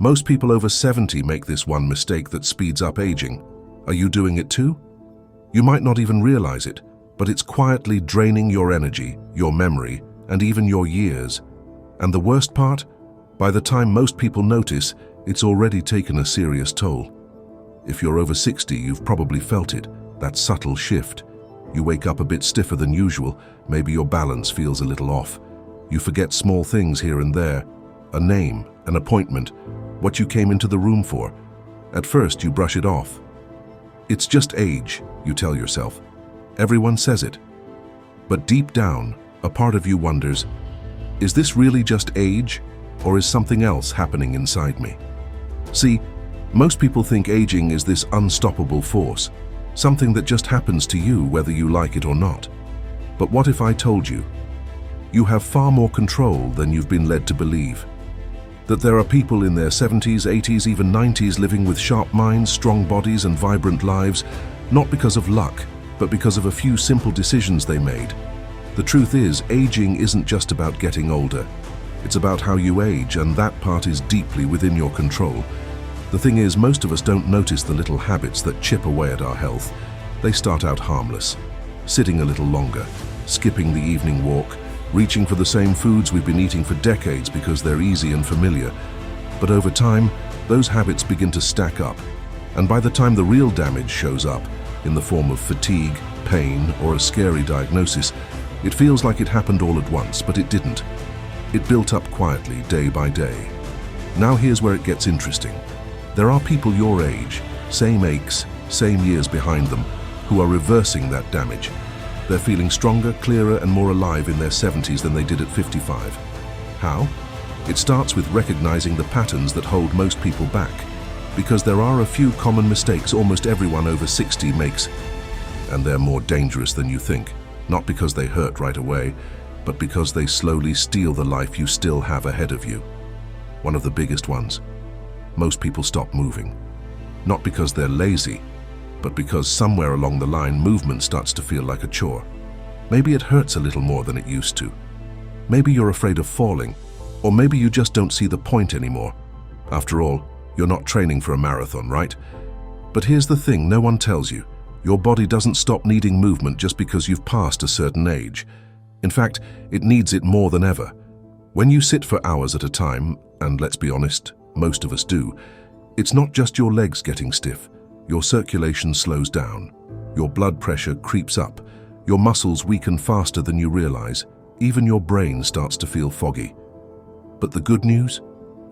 Most people over 70 make this one mistake that speeds up aging. Are you doing it too? You might not even realize it, but it's quietly draining your energy, your memory, and even your years. And the worst part? By the time most people notice, it's already taken a serious toll. If you're over 60, you've probably felt it, that subtle shift. You wake up a bit stiffer than usual, maybe your balance feels a little off. You forget small things here and there, a name, an appointment, what you came into the room for. At first, you brush it off. It's just age, you tell yourself. Everyone says it. But deep down, a part of you wonders, is this really just age, or is something else happening inside me? See, most people think aging is this unstoppable force, something that just happens to you whether you like it or not. But what if I told you, you have far more control than you've been led to believe? That there are people in their 70s, 80s, even 90s living with sharp minds, strong bodies, and vibrant lives, not because of luck, but because of a few simple decisions they made. The truth is, aging isn't just about getting older. It's about how you age, and that part is deeply within your control. The thing is, most of us don't notice the little habits that chip away at our health. They start out harmless, sitting a little longer, skipping the evening walk, reaching for the same foods we've been eating for decades because they're easy and familiar. But over time, those habits begin to stack up. And by the time the real damage shows up, in the form of fatigue, pain, or a scary diagnosis, it feels like it happened all at once, but it didn't. It built up quietly, day by day. Now here's where it gets interesting. There are people your age, same aches, same years behind them, who are reversing that damage. They're feeling stronger, clearer, and more alive in their 70s than they did at 55. How? It starts with recognizing the patterns that hold most people back, because there are a few common mistakes almost everyone over 60 makes, and they're more dangerous than you think, not because they hurt right away, but because they slowly steal the life you still have ahead of you. One of the biggest ones. Most people stop moving. Not because they're lazy, but because somewhere along the line movement starts to feel like a chore. Maybe it hurts a little more than it used to. Maybe you're afraid of falling, or maybe you just don't see the point anymore. After all, you're not training for a marathon, right? But here's the thing no one tells you. Your body doesn't stop needing movement just because you've passed a certain age. In fact, it needs it more than ever. When you sit for hours at a time, and let's be honest, most of us do, it's not just your legs getting stiff. Your circulation slows down. Your blood pressure creeps up. Your muscles weaken faster than you realize. Even your brain starts to feel foggy. But the good news?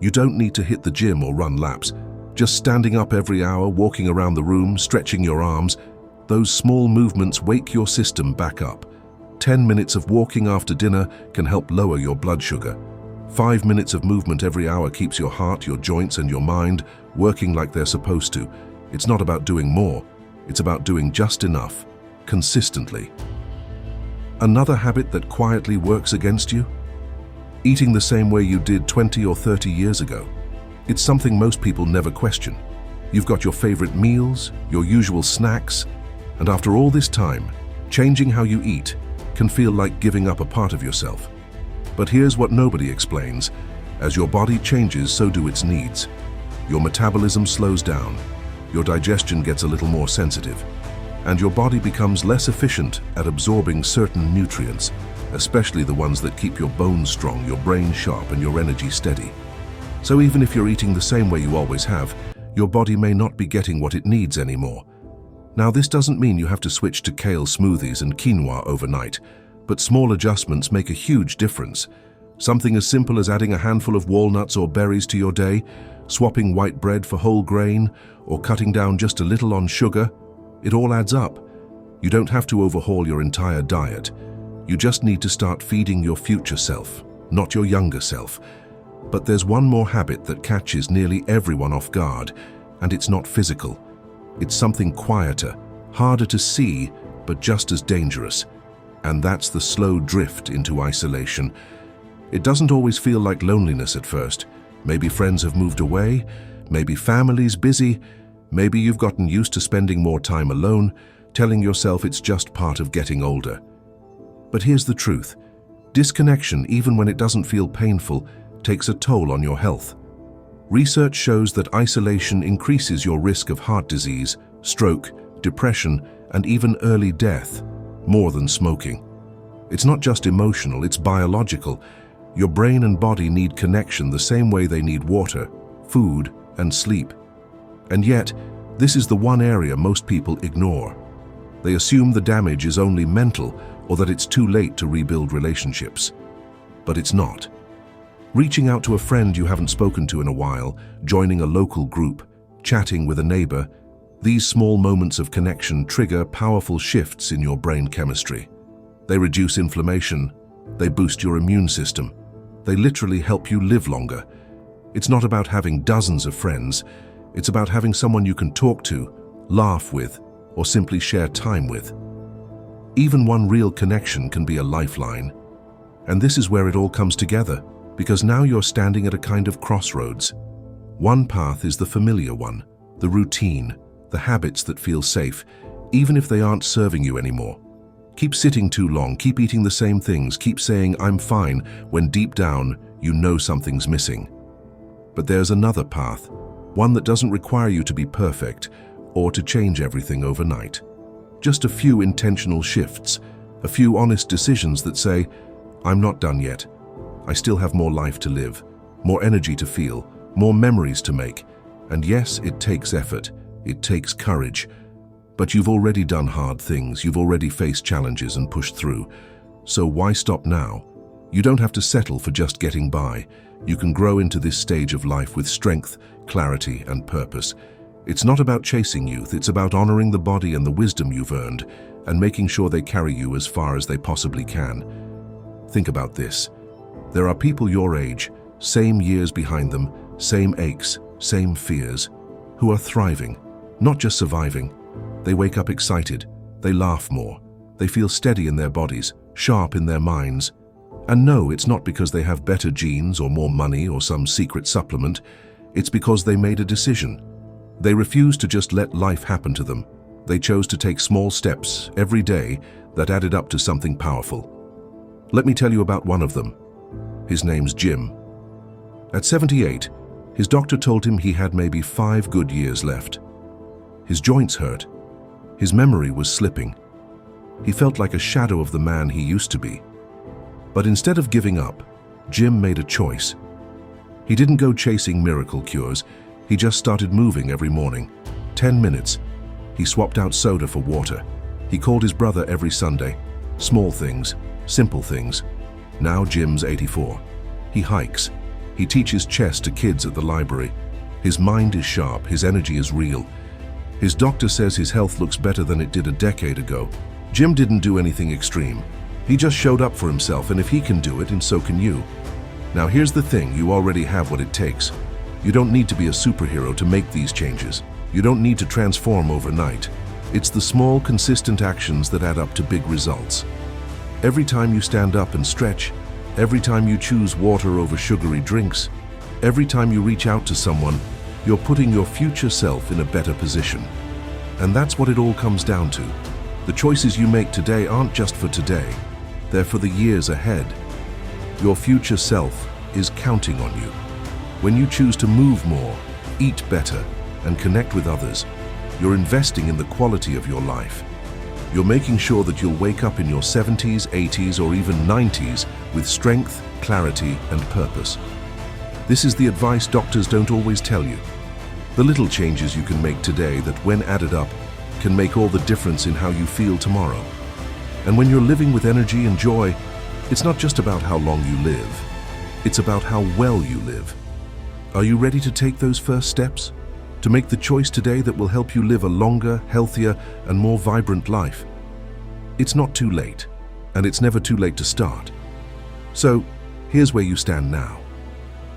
You don't need to hit the gym or run laps. Just standing up every hour, walking around the room, stretching your arms, those small movements wake your system back up. 10 minutes of walking after dinner can help lower your blood sugar. 5 minutes of movement every hour keeps your heart, your joints, and your mind working like they're supposed to. It's not about doing more, it's about doing just enough, consistently. Another habit that quietly works against you? Eating the same way you did 20 or 30 years ago. It's something most people never question. You've got your favorite meals, your usual snacks, and after all this time, changing how you eat can feel like giving up a part of yourself. But here's what nobody explains. As your body changes, so do its needs. Your metabolism slows down, your digestion gets a little more sensitive, and your body becomes less efficient at absorbing certain nutrients, especially the ones that keep your bones strong, your brain sharp, and your energy steady. So even if you're eating the same way you always have, your body may not be getting what it needs anymore. Now, this doesn't mean you have to switch to kale smoothies and quinoa overnight, but small adjustments make a huge difference. Something as simple as adding a handful of walnuts or berries to your day, swapping white bread for whole grain, or cutting down just a little on sugar, it all adds up. You don't have to overhaul your entire diet. You just need to start feeding your future self, not your younger self. But there's one more habit that catches nearly everyone off guard, and it's not physical. It's something quieter, harder to see, but just as dangerous. And that's the slow drift into isolation. It doesn't always feel like loneliness at first. Maybe friends have moved away, maybe family's busy, maybe you've gotten used to spending more time alone, telling yourself it's just part of getting older. But here's the truth. Disconnection, even when it doesn't feel painful, takes a toll on your health. Research shows that isolation increases your risk of heart disease, stroke, depression, and even early death, more than smoking. It's not just emotional, it's biological. Your brain and body need connection the same way they need water, food, and sleep. And yet, this is the one area most people ignore. They assume the damage is only mental or that it's too late to rebuild relationships. But it's not. Reaching out to a friend you haven't spoken to in a while, joining a local group, chatting with a neighbor, these small moments of connection trigger powerful shifts in your brain chemistry. They reduce inflammation, they boost your immune system, they literally help you live longer. It's not about having dozens of friends, it's about having someone you can talk to, laugh with, or simply share time with. Even one real connection can be a lifeline. And this is where it all comes together, because now you're standing at a kind of crossroads. One path is the familiar one, the routine, the habits that feel safe, even if they aren't serving you anymore. Keep sitting too long, keep eating the same things, keep saying "I'm fine" when deep down you know something's missing. But there's another path, one that doesn't require you to be perfect or to change everything overnight. Just a few intentional shifts, a few honest decisions that say, "I'm not done yet. I still have more life to live, more energy to feel, more memories to make." And yes, it takes effort, it takes courage. But you've already done hard things, you've already faced challenges and pushed through. So why stop now? You don't have to settle for just getting by. You can grow into this stage of life with strength, clarity, and purpose. It's not about chasing youth, it's about honoring the body and the wisdom you've earned and making sure they carry you as far as they possibly can. Think about this. There are people your age, same years behind them, same aches, same fears, who are thriving, not just surviving. They wake up excited, they laugh more, they feel steady in their bodies, sharp in their minds. And no, it's not because they have better genes or more money or some secret supplement. It's because they made a decision. They refused to just let life happen to them. They chose to take small steps every day that added up to something powerful. Let me tell you about one of them. His name's Jim. At 78, his doctor told him he had maybe 5 good years left. His joints hurt. His memory was slipping. He felt like a shadow of the man he used to be. But instead of giving up, Jim made a choice. He didn't go chasing miracle cures. He just started moving every morning. 10 minutes. He swapped out soda for water. He called his brother every Sunday. Small things, simple things. Now Jim's 84. He hikes. He teaches chess to kids at the library. His mind is sharp, his energy is real. His doctor says his health looks better than it did a decade ago. Jim didn't do anything extreme. He just showed up for himself, and if he can do it, and so can you. Now here's the thing, you already have what it takes. You don't need to be a superhero to make these changes. You don't need to transform overnight. It's the small, consistent actions that add up to big results. Every time you stand up and stretch, every time you choose water over sugary drinks, every time you reach out to someone, you're putting your future self in a better position. And that's what it all comes down to. The choices you make today aren't just for today. They're for the years ahead. Your future self is counting on you. When you choose to move more, eat better, and connect with others, you're investing in the quality of your life. You're making sure that you'll wake up in your 70s, 80s, or even 90s with strength, clarity, and purpose. This is the advice doctors don't always tell you. The little changes you can make today that, when added up, can make all the difference in how you feel tomorrow. And when you're living with energy and joy, it's not just about how long you live, it's about how well you live. Are you ready to take those first steps? To make the choice today that will help you live a longer, healthier, and more vibrant life? It's not too late, and it's never too late to start. So, here's where you stand now.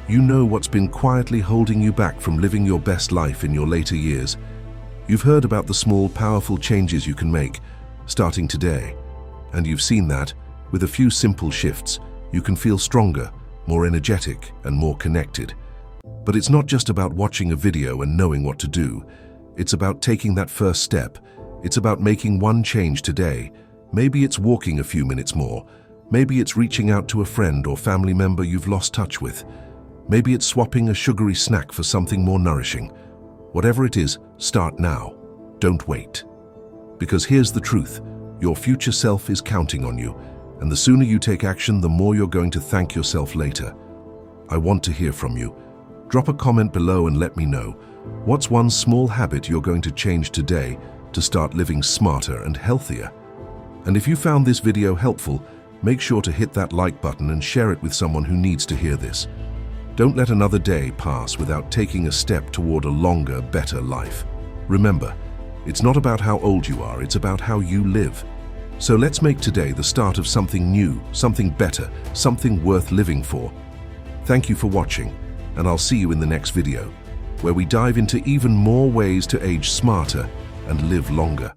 You know what's been quietly holding you back from living your best life in your later years. You've heard about the small, powerful changes you can make, starting today. And you've seen that, with a few simple shifts, you can feel stronger, more energetic, and more connected. But it's not just about watching a video and knowing what to do. It's about taking that first step. It's about making one change today. Maybe it's walking a few minutes more. Maybe it's reaching out to a friend or family member you've lost touch with. Maybe it's swapping a sugary snack for something more nourishing. Whatever it is, start now. Don't wait. Because here's the truth. Your future self is counting on you, and the sooner you take action, the more you're going to thank yourself later. I want to hear from you. Drop a comment below and let me know. What's one small habit you're going to change today to start living smarter and healthier? And if you found this video helpful, make sure to hit that like button and share it with someone who needs to hear this. Don't let another day pass without taking a step toward a longer, better life. Remember, it's not about how old you are, it's about how you live. So let's make today the start of something new, something better, something worth living for. Thank you for watching, and I'll see you in the next video, where we dive into even more ways to age smarter and live longer.